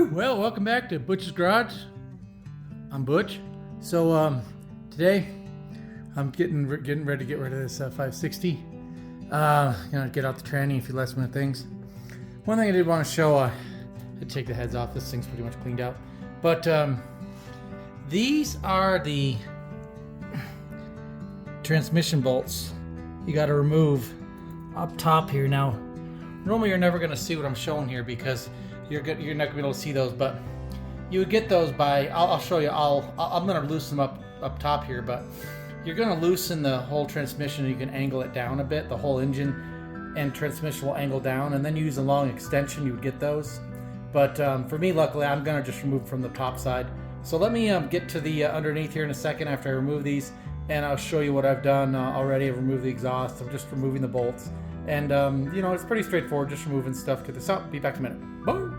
Woo! Well, welcome back to Butch's Garage. I'm Butch. So today I'm getting ready to get rid of this 560. Get out the tranny, a few last minute things. One thing I did want to show, I take the heads off. This thing's pretty much cleaned out. But these are the transmission bolts you got to remove up top here. Now, normally you're never going to see what I'm showing here because you're not going to be able to see those, but you would get those by, I'll show you, I'm going to loosen them up top here, but you're going to loosen the whole transmission and you can angle it down a bit. The whole engine and transmission will angle down, and then you use a long extension, you would get those. But for me, luckily, I'm going to just remove from the top side. So let me get to the underneath here in a second after I remove these, and I'll show you what I've done already. I've removed the exhaust. I'm just removing the bolts. And, it's pretty straightforward, just removing stuff. Get this out. Be back in a minute. Boom!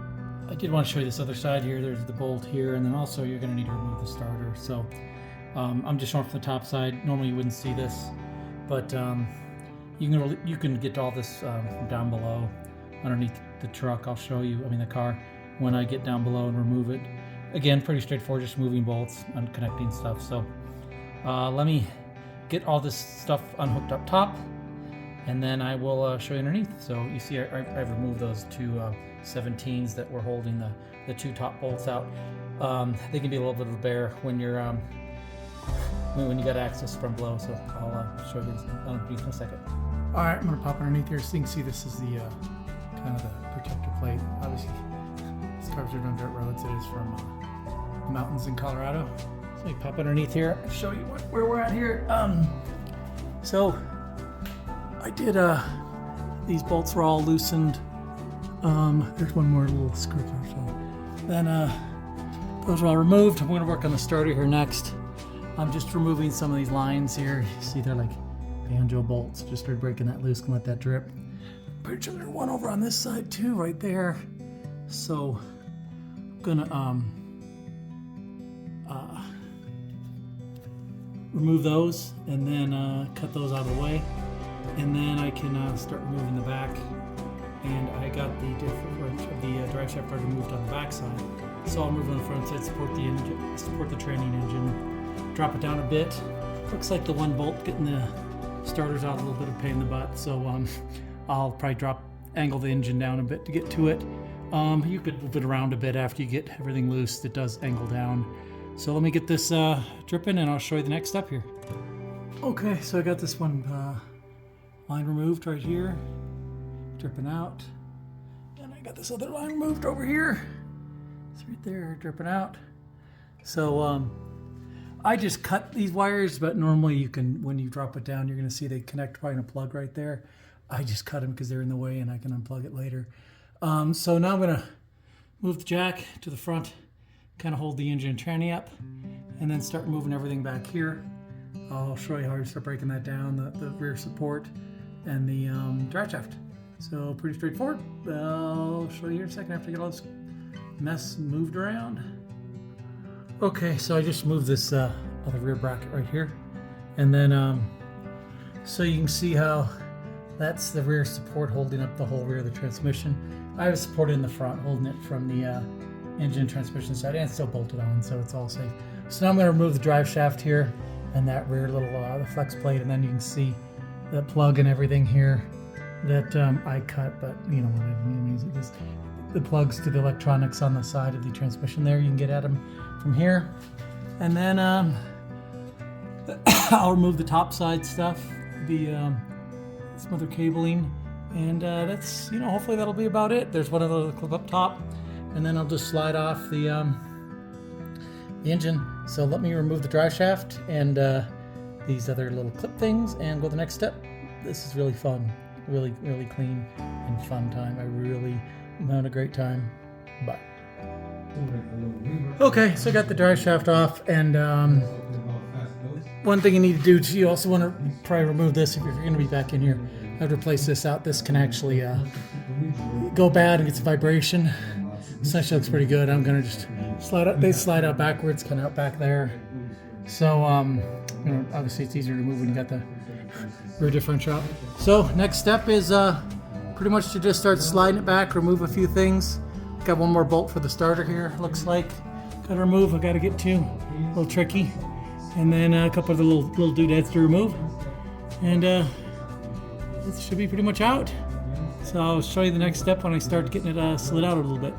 I did want to show you this other side here. There's the bolt here, and then also you're going to need to remove the starter. So I'm just showing from the top side. Normally you wouldn't see this, but you can get all this from down below underneath the truck. I'll show you, the car, when I get down below and remove it. Again, pretty straightforward, just moving bolts and connecting stuff. So let me get all this stuff unhooked up top, and then I will show you underneath. So you see I've removed those two 17s that were holding the two top bolts out. They can be a little bit of a bear when you're when you got access from below. So I'll show you this underneath in a second. All right, I'm gonna pop underneath here so you can see this is the kind of the protector plate. Obviously, these cars are on dirt roads. It is from the mountains in Colorado. So let me pop underneath here and show you where we're at here. So I did these bolts were all loosened. There's one more little screw there. So then those are all removed. I'm going to work on the starter here next. I'm just removing some of these lines here. You see they're like banjo bolts. Just started breaking that loose and let that drip. Pretty sure there's one over on this side too, right there. So I'm gonna remove those and then cut those out of the way, and then I can start removing the back. And I got the different of the drive shaft already moved on the back side. So I'll move on the front side, support the engine, support the training engine, drop it down a bit. Looks like the one bolt getting the starters out a little bit of pain in the butt. So I'll probably angle the engine down a bit to get to it. You could move it around a bit after you get everything loose. It does angle down. So let me get this dripping and I'll show you the next step here. Okay, so I got this one line removed right here. Dripping out, and I got this other line removed over here. It's right there, dripping out. So I just cut these wires, but normally you can, when you drop it down, you're going to see they connect right in a plug right there. I just cut them because they're in the way, and I can unplug it later. So now I'm going to move the jack to the front, kind of hold the engine and tranny up, and then start moving everything back here. I'll show you how to start breaking that down, the rear support and the drive shaft. So pretty straightforward. I'll show you here in a second after I get all this mess moved around. Okay, so I just moved this other rear bracket right here. And then, so you can see how that's the rear support holding up the whole rear of the transmission. I have support in the front, holding it from the engine and transmission side, and it's still bolted on, so it's all safe. So now I'm gonna remove the drive shaft here and that rear little the flex plate, and then you can see the plug and everything here that I cut, but you know what I mean, is the plugs to the electronics on the side of the transmission there. You can get at them from here. And then I'll remove the top side stuff, some other cabling, and that's, hopefully that'll be about it. There's one other clip up top, and then I'll just slide off the engine. So let me remove the drive shaft and these other little clip things and go to the next step. This is really fun. Really, really clean and fun time. I really am having a great time. Bye. Okay, so I got the drive shaft off, and one thing you need to do is you also want to probably remove this if you're going to be back in here. I have to replace this out. This can actually go bad and get some vibration. This actually looks pretty good. I'm going to just slide out. They slide out backwards, kind of out back there. So obviously it's easier to move when you got the rear differential. So next step is pretty much to just start sliding it back, remove a few things, got one more bolt for the starter here, looks like. Gotta remove, I gotta get to, a little tricky. And then a couple of the little doodads to remove. And it should be pretty much out. So I'll show you the next step when I start getting it slid out a little bit.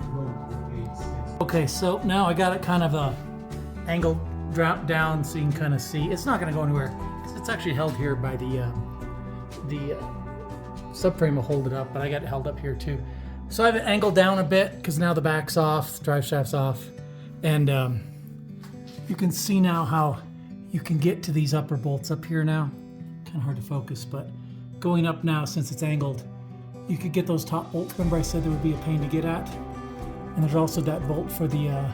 Okay, so now I got it kind of angled, drop down so you can kind of see. It's not gonna go anywhere. It's actually held here by the subframe will hold it up, but I got it held up here too. So I have it angled down a bit because now the back's off, the drive shaft's off. And you can see now how you can get to these upper bolts up here now. Kind of hard to focus, but going up now since it's angled, you could get those top bolts. Remember I said there would be a pain to get at? And there's also that bolt for the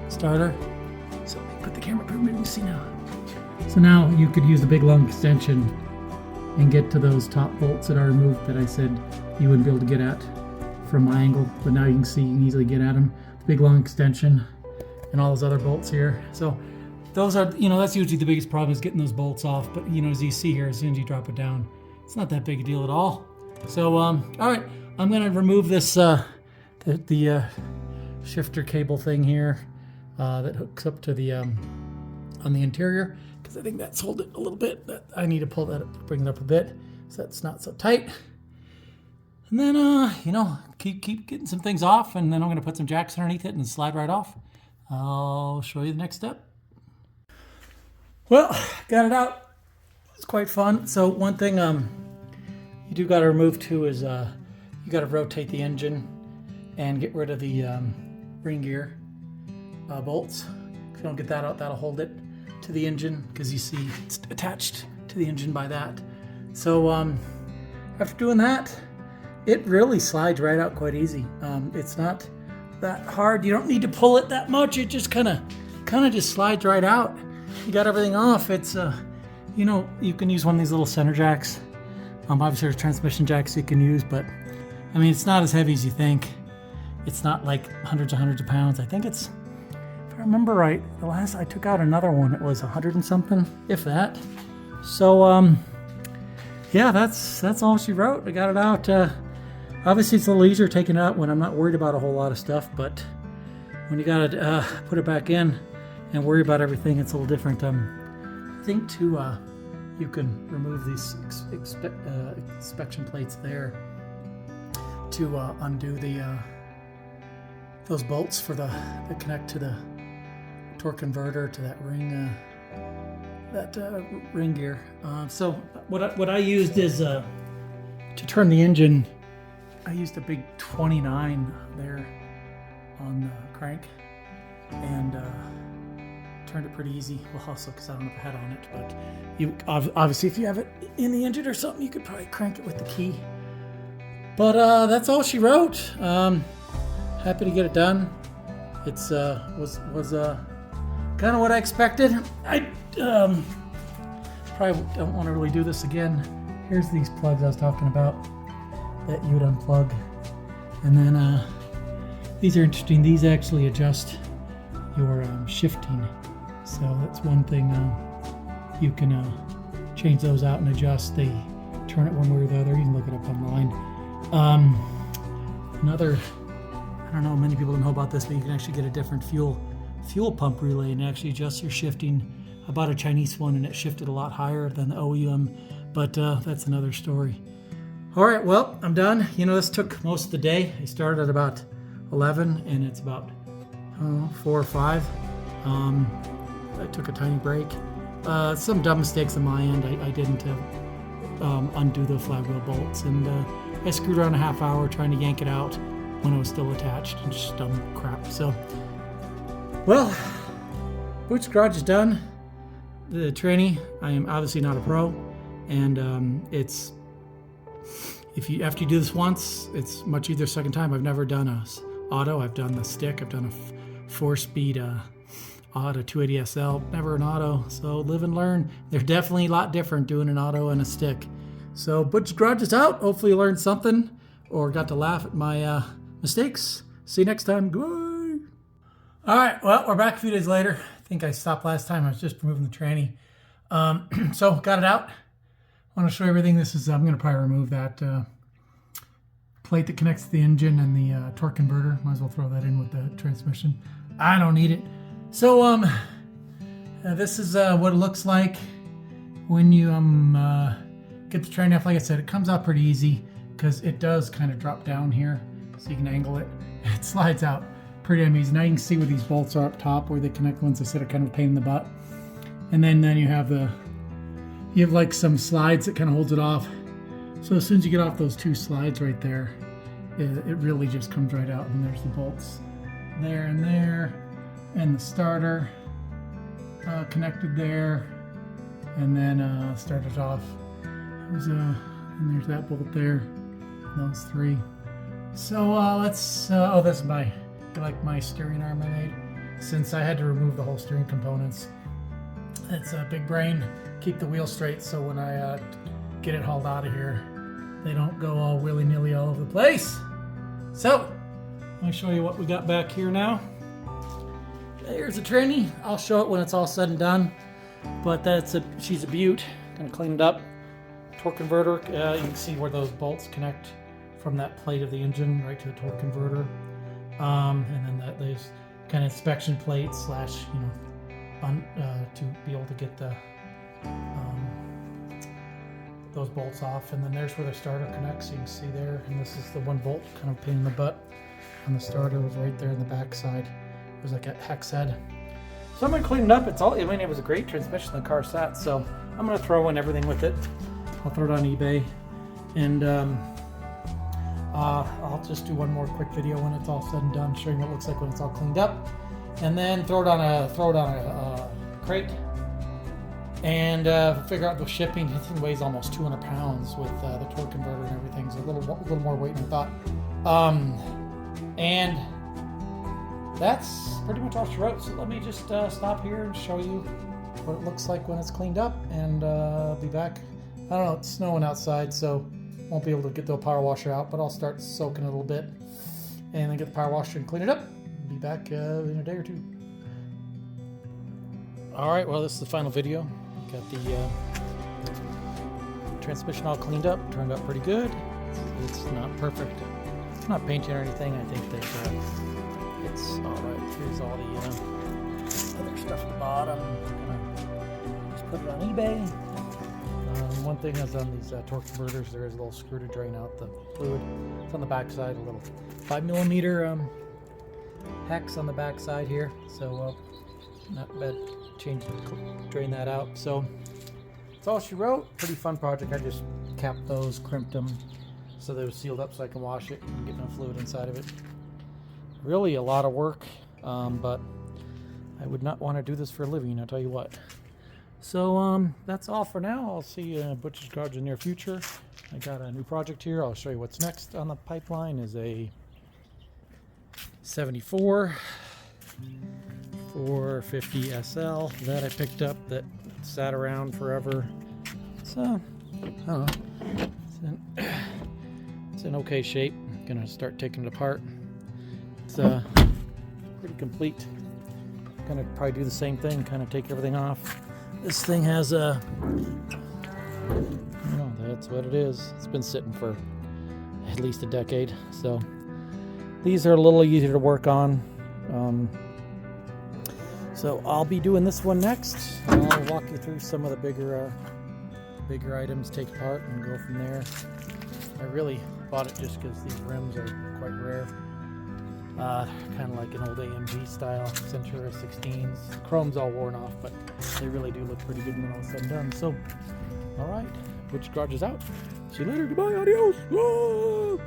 starter. So let me put the camera up here, maybe you can see now. So now you could use the big long extension and get to those top bolts that I removed that I said you wouldn't be able to get at from my angle, but now you can see you can easily get at them. The big long extension and all those other bolts here. So those are, that's usually the biggest problem is getting those bolts off. But as you see here, as soon as you drop it down, it's not that big a deal at all. So, all right, I'm gonna remove this, the shifter cable thing here that hooks up to the, on the interior, because I think that's holding it a little bit. I need to pull that up, bring it up a bit so that's not so tight. And then, keep getting some things off, and then I'm gonna put some jacks underneath it and slide right off. I'll show you the next step. Well, got it out. It's quite fun. So one thing you do got to remove too is you got to rotate the engine and get rid of the ring gear bolts. If you don't get that out, that'll hold it to the engine because you see it's attached to the engine by that. So after doing that, it really slides right out quite easy. It's not that hard. You don't need to pull it that much. It just kind of just slides right out. You got everything off. It's you can use one of these little center jacks. Obviously there's transmission jacks you can use, but I mean it's not as heavy as you think. It's not like hundreds of pounds. I think it's, if I remember right, the last I took out another one, it was 100 and something, if that. So yeah, that's all she wrote. I got it out. Obviously it's a little easier taking it out when I'm not worried about a whole lot of stuff, but when you gotta put it back in and worry about everything, it's a little different. I think too, you can remove these inspection plates there to undo the those bolts for that connect to the torque converter to that ring gear. So what I used is to turn the engine. I used a big 29 there on the crank and turned it pretty easy. Well, also because I don't have a head on it, but you obviously if you have it in the engine or something, you could probably crank it with the key. But that's all she wrote. Happy to get it done. It's was kind of what I expected. I probably don't want to really do this again. Here's these plugs I was talking about that you would unplug, and then these are interesting. These actually adjust your shifting, so that's one thing. You can change those out and adjust. They turn it one way or the other. You can look it up online. Another, I don't know, many people don't know about this, but you can actually get a different fuel pump relay and actually adjust your shifting. I bought a Chinese one and it shifted a lot higher than the OEM, but that's another story. All right, well, I'm done. This took most of the day. I started at about 11 and it's about 4 or 5. I took a tiny break. Some dumb mistakes on my end. I didn't undo the flywheel bolts, and I screwed around a half hour trying to yank it out when it was still attached, and just dumb crap. So, well, Boots Garage is done. The tranny, I am obviously not a pro, and it's, after you do this once, it's much easier second time. I've never done a auto. I've done the stick. I've done a 4-speed auto 280 SL, never an auto. So live and learn. They're definitely a lot different doing an auto and a stick. So Butch Garage is out. Hopefully you learned something or got to laugh at my mistakes. See you next time. Goodbye. All right, well, we're back a few days later. I think I stopped last time. I was just removing the tranny. So got it out. I want to show you everything. This is, I'm going to probably remove that plate that connects to the engine and the torque converter. Might as well throw that in with the transmission. I don't need it. So this is what it looks like when you get the train off. Like I said, it comes out pretty easy because it does kind of drop down here, so you can angle it. It slides out pretty damn easy. Now you can see where these bolts are up top, where they connect. Ones I said are kind of a pain in the butt. And then you have like some slides that kind of holds it off. So as soon as you get off those two slides right there, it really just comes right out. And there's the bolts there, and the starter connected there, and then started off. It was and there's that bolt there, and those three. So let's. Oh, this is my steering arm I made, since I had to remove the whole steering components. It's a big brain. Keep the wheel straight, so when I get it hauled out of here, they don't go all willy-nilly all over the place. So, let me show you what we got back here now. There's a tranny. I'll show it when it's all said and done. But she's a beaut. Gonna clean it up. Torque converter. You can see where those bolts connect from that plate of the engine right to the torque converter. And then there's kind of inspection plate slash, to be able to get the those bolts off. And then there's where the starter connects. You can see there. And this is the one bolt, kind of pain in the butt. And the starter was right there in the back side. It was like a hex head. So I'm gonna clean it up. It was a great transmission the car sat. So I'm gonna throw in everything with it. I'll throw it on eBay, and I'll just do one more quick video when it's all said and done, showing what it looks like when it's all cleaned up, and then throw it on a crate, and figure out the shipping. It weighs almost 200 pounds with the torque converter and everything. It's a little more weight than I thought. And that's pretty much all she wrote. So let me just stop here and show you what it looks like when it's cleaned up, and be back. I don't know, it's snowing outside, so won't be able to get the power washer out, but I'll start soaking it a little bit and then get the power washer and clean it up. Be back in a day or two. Alright, well, this is the final video. Got the transmission all cleaned up. Turned out pretty good. It's not perfect. It's not painted or anything. I think that it's alright. Here's all the other stuff at the bottom. I'm gonna just put it on eBay. One thing is on these torque converters, there is a little screw to drain out the fluid. It's on the back side, a little 5mm hex on the back side here. So not bad. Drain that out. So that's all she wrote. Pretty fun project. I just capped those, crimped them so they were sealed up so I can wash it and get no fluid inside of it. Really a lot of work, but I would not want to do this for a living, I'll tell you what. So that's all for now. I'll see you in Butcher's Garage in the near future. I got a new project here. I'll show you what's next on the pipeline. Is a 74 450 SL that I picked up that sat around forever. So I don't know. It's in okay shape. I'm gonna start taking it apart. It's pretty complete. Gonna probably do the same thing, kind of take everything off. This thing has a, that's what it is. It's been sitting for at least a decade. So these are a little easier to work on. So I'll be doing this one next. I'll walk you through some of the bigger items, take apart and go from there. I really bought it just because these rims are quite rare. Kind of like an old AMG style Centura 16s. Chrome's all worn off, but they really do look pretty good when all said and done. So, alright, Butcher's Garage is out. See you later. Goodbye. Adios. Whoa!